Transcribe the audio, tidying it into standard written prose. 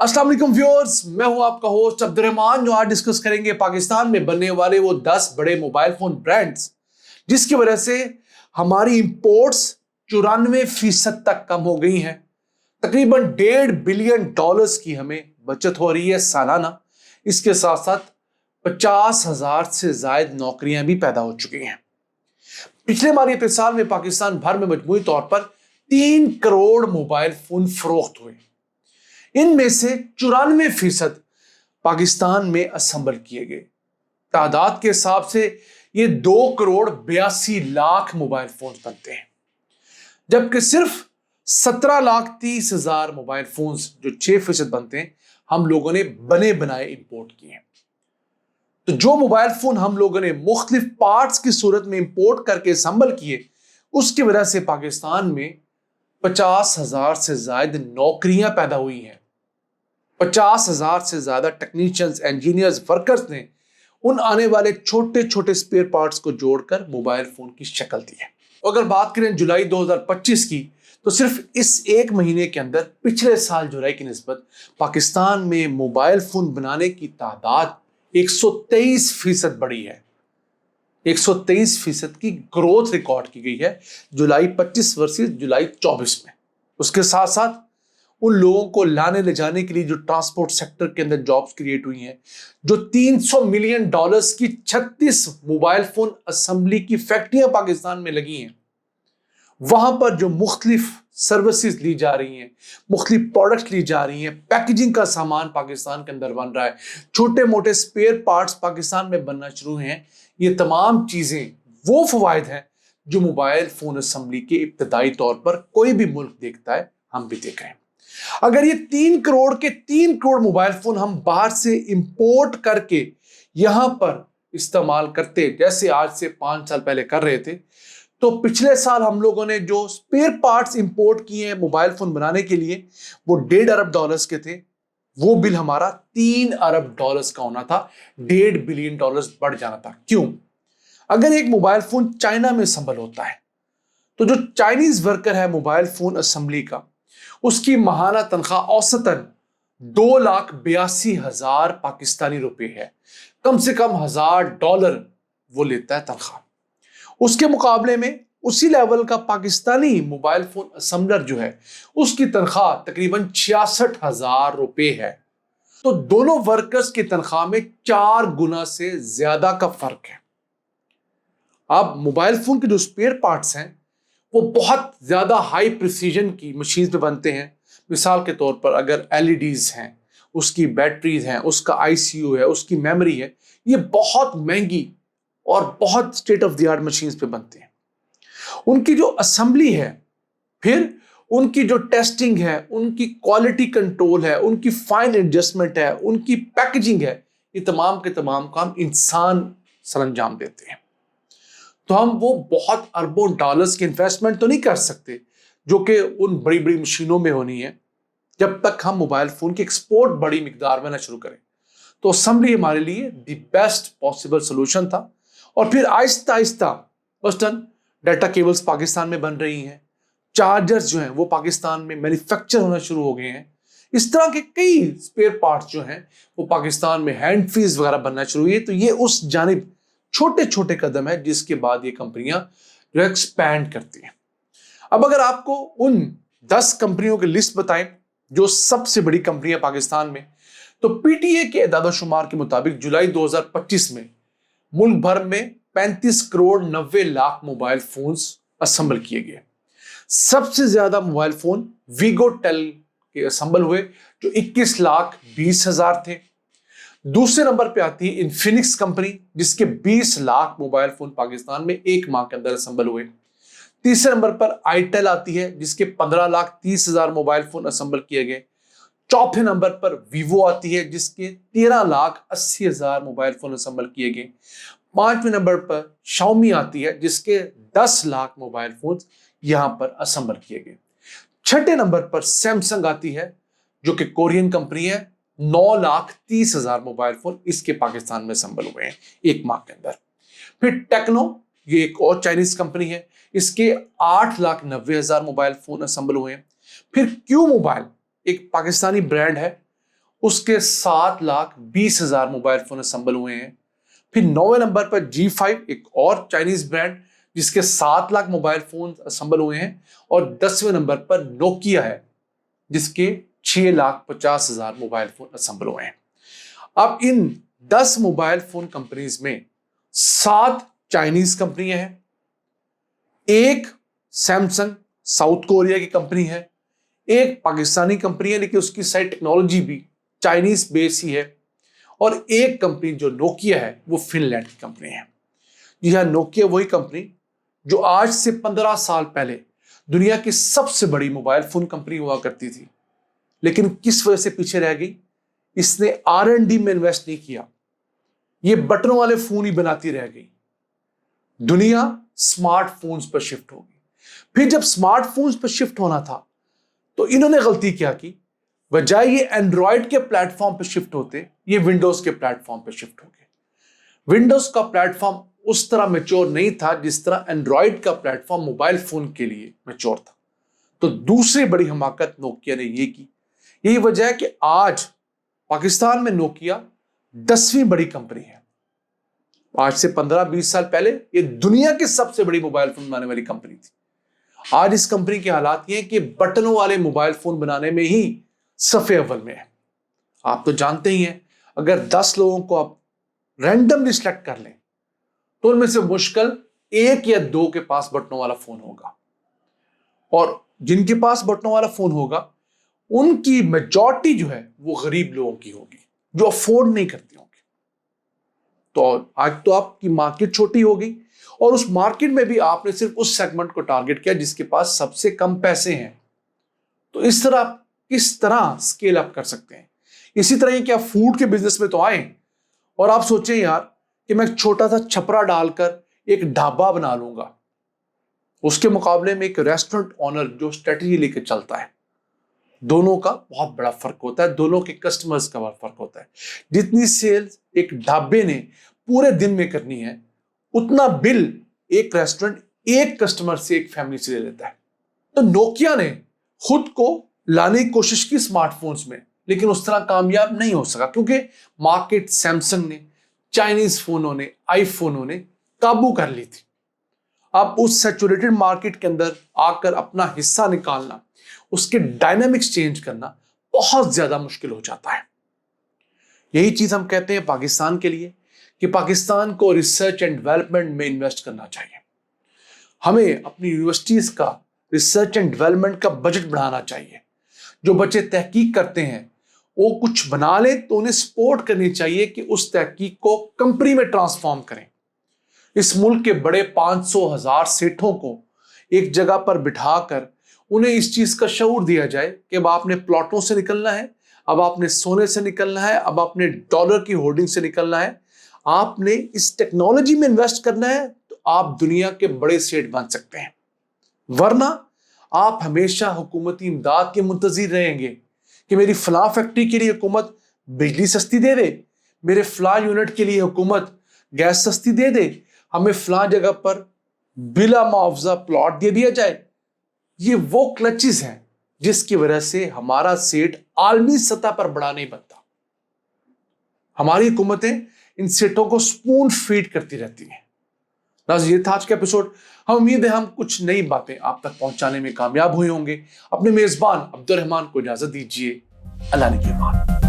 अस्सलाम वालेकुम व्यूअर्स, मैं हूं आपका होस्ट अब्दुर्रहमान। जो आज डिस्कस करेंगे पाकिस्तान में बनने वाले वो 10 बड़े मोबाइल फोन ब्रांड्स जिसकी वजह से हमारी इंपोर्ट्स 94% तक कम हो गई हैं। तकरीबन $1.5 बिलियन की हमें बचत हो रही है सालाना। इसके साथ साथ 50,000 से ज्यादा नौकरियां भी पैदा हो चुकी हैं। पिछले माली साल में पाकिस्तान भर में मजमूई तौर पर 3 करोड़ मोबाइल फोन फरोख्त हुए। इनमें से 94% पाकिस्तान में असेंबल किए गए। तादाद के हिसाब से ये 2,82,00,000 मोबाइल फोन बनते हैं, जबकि सिर्फ 17,30,000 मोबाइल फोन्स जो 6% बनते हैं हम लोगों ने बने बनाए इंपोर्ट किए हैं। तो जो मोबाइल फोन हम लोगों ने मुख्तलिफ पार्ट्स की सूरत में इंपोर्ट करके असेंबल किए, उसकी वजह से पाकिस्तान में 50,000 से ज्यादा नौकरियां पैदा हुई हैं। 50,000 से ज्यादा टेक्नीशियंस, इंजीनियर्स, वर्कर्स ने उन आने वाले छोटे छोटे स्पेयर पार्ट्स को जोड़कर मोबाइल फोन की शक्ल दी है। अगर बात करें जुलाई 2025 की, तो सिर्फ इस एक महीने के अंदर पिछले साल जुलाई की निस्बत पाकिस्तान में मोबाइल फोन बनाने की तादाद 123% बढ़ी है। 123% की ग्रोथ रिकॉर्ड की गई है जुलाई 25 वर्सेस जुलाई 24 में। उसके साथ साथ उन लोगों को लाने ले जाने के लिए जो ट्रांसपोर्ट सेक्टर के अंदर जॉब्स क्रिएट हुई हैं, जो $300 मिलियन की 36 मोबाइल फोन असेंबली की फैक्ट्रियां पाकिस्तान में लगी हैं, वहां पर जो मुख्तलिफ सर्विसेज ली जा रही हैं, मुख्तलिफ प्रोडक्ट्स ली जा रही हैं, पैकेजिंग का सामान पाकिस्तान के अंदर बन रहा है, छोटे मोटे स्पेयर पार्ट्स पाकिस्तान में बनना शुरू हैं। ये तमाम चीजें वो फवायद हैं जो मोबाइल फोन असेंबली के इब्तदाई तौर पर कोई भी मुल्क देखता है, हम भी देख रहे हैं। अगर ये 3 करोड़ मोबाइल फोन हम बाहर से इंपोर्ट करके यहां पर इस्तेमाल करते, जैसे आज से 5 साल पहले कर रहे थे, तो पिछले साल हम लोगों ने जो स्पेयर पार्ट्स इंपोर्ट किए हैं मोबाइल फोन बनाने के लिए, वो $1.5 अरब के थे। वो बिल हमारा $3 अरब का होना था, $1.5 बिलियन बढ़ जाना था। क्यों? अगर एक मोबाइल फोन चाइना में असेंबल होता है, तो जो चाइनीज वर्कर है मोबाइल फोन असेंबली का, उसकी माहाना तनख्वाह औसतन $2,82,000 पाकिस्तानी रुपए है। कम से कम $1,000 वो लेता है तनख्वाह। उसके मुकाबले में उसी लेवल का पाकिस्तानी मोबाइल फोन असेंबलर जो है, उसकी तनख्वाह तकरीबन $66,000 रुपए है। तो दोनों वर्कर्स की तनख्वाह में 4 गुना से ज्यादा का फर्क है। अब मोबाइल फोन के जो स्पेयर पार्ट्स हैं वो बहुत ज्यादा हाई प्रिसीजन की मशीन पे बनते हैं। मिसाल के तौर पर अगर एलईडीज हैं, उसकी बैटरीज हैं, उसका आईसीयू है, उसकी मेमोरी है, ये बहुत महंगी और बहुत state of the art machines पे बनते हैं। उनकी जो असेंबली है, फिर उनकी जो टेस्टिंग है, उनकी क्वालिटी कंट्रोल है, उनकी फाइन एडजस्टमेंट है, उनकी पैकेजिंग है, ये तमाम के तमाम काम इंसान सरंजाम देते हैं। तो हम वो बहुत अरबों डॉलर्स की इन्वेस्टमेंट तो नहीं कर सकते जो कि उन बड़ी बड़ी मशीनों में होनी है, जब तक हम मोबाइल फोन की एक्सपोर्ट बड़ी मिकदार में ना शुरू करें। तो असेंबली हमारे लिए द बेस्ट पॉसिबल सोल्यूशन था। और फिर Aahista Aahista western data cables Pakistan में बन रही हैं, चार्जर्स जो हैं वो पाकिस्तान में मैन्युफैक्चर होना शुरू हो गए हैं। इस तरह के कई स्पेयर पार्ट्स जो हैं वो पाकिस्तान में हैंड फ्रीज वगैरह बनना शुरू हुई है। तो ये उस जानिब छोटे छोटे कदम है जिसके बाद ये कंपनियां जो एक्सपैंड करती हैं। अब अगर आपको उन 10 कंपनियों की लिस्ट बताएं जो सबसे बड़ी कंपनियां पाकिस्तान में, तो पीटीए के एदाद-ओ-शुमार के मुताबिक जुलाई 2025 में मुल्क भर में 35,90,00,000 मोबाइल फोन्स असेंबल किए गए। सबसे ज्यादा मोबाइल फोन वीगो टेल के असेंबल हुए जो 21,20,000 थे। दूसरे नंबर पे आती है इन्फिनिक्स कंपनी, जिसके 20 लाख मोबाइल फोन पाकिस्तान में एक माह के अंदर असेंबल हुए। तीसरे नंबर पर आईटेल आती है जिसके 15,30,000 मोबाइल फोन असेंबल किए गए। चौथे नंबर पर वीवो आती है जिसके 13,80,000 मोबाइल फोन असेंबल किए गए। 5वें नंबर पर शाओमी आती है जिसके 10 लाख मोबाइल फोन यहां पर असेंबल किए गए। 6ठे नंबर पर सैमसंग आती है जो कि कोरियन कंपनी है। 9,30,000 मोबाइल फोन इसके पाकिस्तान में असेंबल हुए हैं एक माह के अंदर। फिर टेक्नो, ये एक और चाइनीज कंपनी है, इसके 8,90,000 मोबाइल फोन असेंबल हुए हैं। फिर क्यू मोबाइल एक पाकिस्तानी ब्रांड है اس کے 7,20,000 موبائل فون اسمبل ہوئے ہیں۔ پھر 9ویں نمبر پر G5 ایک اور چائنیز برانڈ جس کے 7 لاکھ موبائل فون اسمبل ہوئے ہیں، اور 10ویں نمبر پر نوکیا ہے جس کے 6,50,000 موبائل فون اسمبل ہوئے ہیں۔ اب ان 10 موبائل فون کمپنیز میں 7 چائنیز کمپنیاں ہیں، ایک سیمسنگ ساؤتھ کوریا کی کمپنی ہے، ایک پاکستانی کمپنی ہے لیکن اس کی ساری ٹیکنالوجی بھی چائنیز بیس ہی ہے، اور ایک کمپنی جو نوکیا ہے وہ فن لینڈ کی کمپنی ہے۔ جی ہاں، نوکیا وہی کمپنی جو آج سے 15 سال پہلے دنیا کی سب سے بڑی موبائل فون کمپنی ہوا کرتی تھی، لیکن کس وجہ سے پیچھے رہ گئی؟ اس نے R&D میں انویسٹ نہیں کیا، یہ بٹنوں والے فون ہی بناتی رہ گئی۔ دنیا سمارٹ فونز پر شفٹ ہوگی۔ پھر جب سمارٹ فونز پر شفٹ ہونا تھا تو انہوں نے غلطی کیا کی، بجائے یہ اینڈرائڈ کے پلیٹ فارم پہ شفٹ ہوتے، یہ ونڈوز کے پلیٹ فارم پہ شفٹ ہو گئے۔ ونڈوز کا پلیٹ فارم اس طرح میچور نہیں تھا جس طرح اینڈرائڈ کا پلیٹ فارم موبائل فون کے لیے میچور تھا۔ تو دوسری بڑی حماقت نوکیا نے یہ کی۔ یہی وجہ ہے کہ آج پاکستان میں نوکیا 10ویں بڑی کمپنی ہے۔ آج سے 15-20 سال پہلے یہ دنیا کی سب سے بڑی موبائل فون بنانے والی کمپنی تھی۔ آج اس کمپنی کے حالات یہ ہیں کہ بٹنوں والے موبائل فون بنانے میں ہی صف اول میں ہے۔ آپ تو جانتے ہی ہیں، اگر 10 لوگوں کو آپ رینڈملی سلیکٹ کر لیں تو ان میں سے مشکل 1 یا 2 کے پاس بٹنوں والا فون ہوگا، اور جن کے پاس بٹنوں والا فون ہوگا ان کی میجورٹی جو ہے وہ غریب لوگوں کی ہوگی جو افورڈ نہیں کرتے ہوں گے۔ تو آج تو آپ کی مارکیٹ چھوٹی ہوگی، اور اس مارکیٹ میں بھی آپ نے صرف اس سیگمنٹ کو ٹارگٹ کیا جس کے پاس سب سے کم پیسے ہیں۔ تو اس طرح آپ کس طرح اسکیل اپ کر سکتے ہیں؟ اسی طرح یہ کہ آپ فوڈ کے بزنس میں تو آئیں اور آپ سوچیں یار کہ میں ایک چھوٹا سا چھپرا ڈال کر ایک ڈھابا بنا لوں گا، اس کے مقابلے میں ایک ریسٹورنٹ اونر جو اسٹریٹجی لے کے چلتا ہے، دونوں کا بہت بڑا فرق ہوتا ہے، دونوں کے کسٹمرز کا بڑا فرق ہوتا ہے۔ جتنی سیلز ایک ڈھابے نے پورے دن میں کرنی ہے، اتنا بل ایک ریسٹورنٹ ایک کسٹمر سے، ایک فیملی سے لے لیتا ہے۔ تو نوکیا نے خود کو لانے کی کوشش کی اسمارٹ فونز میں، لیکن اس طرح کامیاب نہیں ہو سکا کیونکہ مارکیٹ سیمسنگ نے، چائنیز فونوں نے، آئی فونوں نے قابو کر لی تھی۔ اب اس سیچوریٹڈ مارکیٹ کے اندر آ کر اپنا حصہ نکالنا، اس کے ڈائنامکس چینج کرنا بہت زیادہ مشکل ہو جاتا ہے۔ یہی چیز ہم کہتے ہیں پاکستان کے لیے کہ پاکستان کو ریسرچ اینڈ ڈیولپمنٹ میں انویسٹ کرنا چاہیے۔ ہمیں اپنی یونیورسٹیز کا ریسرچ اینڈ ڈیولپمنٹ کا بجٹ بڑھانا چاہیے۔ جو بچے تحقیق کرتے ہیں وہ کچھ بنا لیں تو انہیں سپورٹ کرنی چاہیے کہ اس تحقیق کو کمپنی میں ٹرانسفارم کریں۔ اس ملک کے بڑے 500,000 سیٹھوں کو ایک جگہ پر بٹھا کر انہیں اس چیز کا شعور دیا جائے کہ اب آپ نے پلاٹوں سے نکلنا ہے، اب آپ نے سونے سے نکلنا ہے، اب آپ نے ڈالر کی ہولڈنگ سے نکلنا ہے، آپ نے اس ٹیکنالوجی میں انویسٹ کرنا ہے تو آپ دنیا کے بڑے سیٹ بن سکتے ہیں۔ ورنہ آپ ہمیشہ حکومتی امداد کے منتظر رہیں گے کہ میری فلاں فیکٹری کے لیے حکومت بجلی سستی دے دے، میرے فلاں یونٹ کے لیے حکومت گیس سستی دے دے، ہمیں فلاں جگہ پر بلا معاوضہ پلاٹ دے دیا جائے۔ یہ وہ کلچز ہیں جس کی وجہ سے ہمارا سیٹ عالمی سطح پر بڑا نہیں بنتا۔ ہماری حکومتیں ان سیٹوں کو سپون فیڈ کرتی رہتی ہیں۔ ناظرین، یہ تھا آج کا ایپیسوڈ۔ ہم امید ہے ہم کچھ نئی باتیں آپ تک پہنچانے میں کامیاب ہوئے ہوں گے۔ اپنے میزبان عبد الرحمان کو اجازت دیجیے۔ اللہ نے کے بعد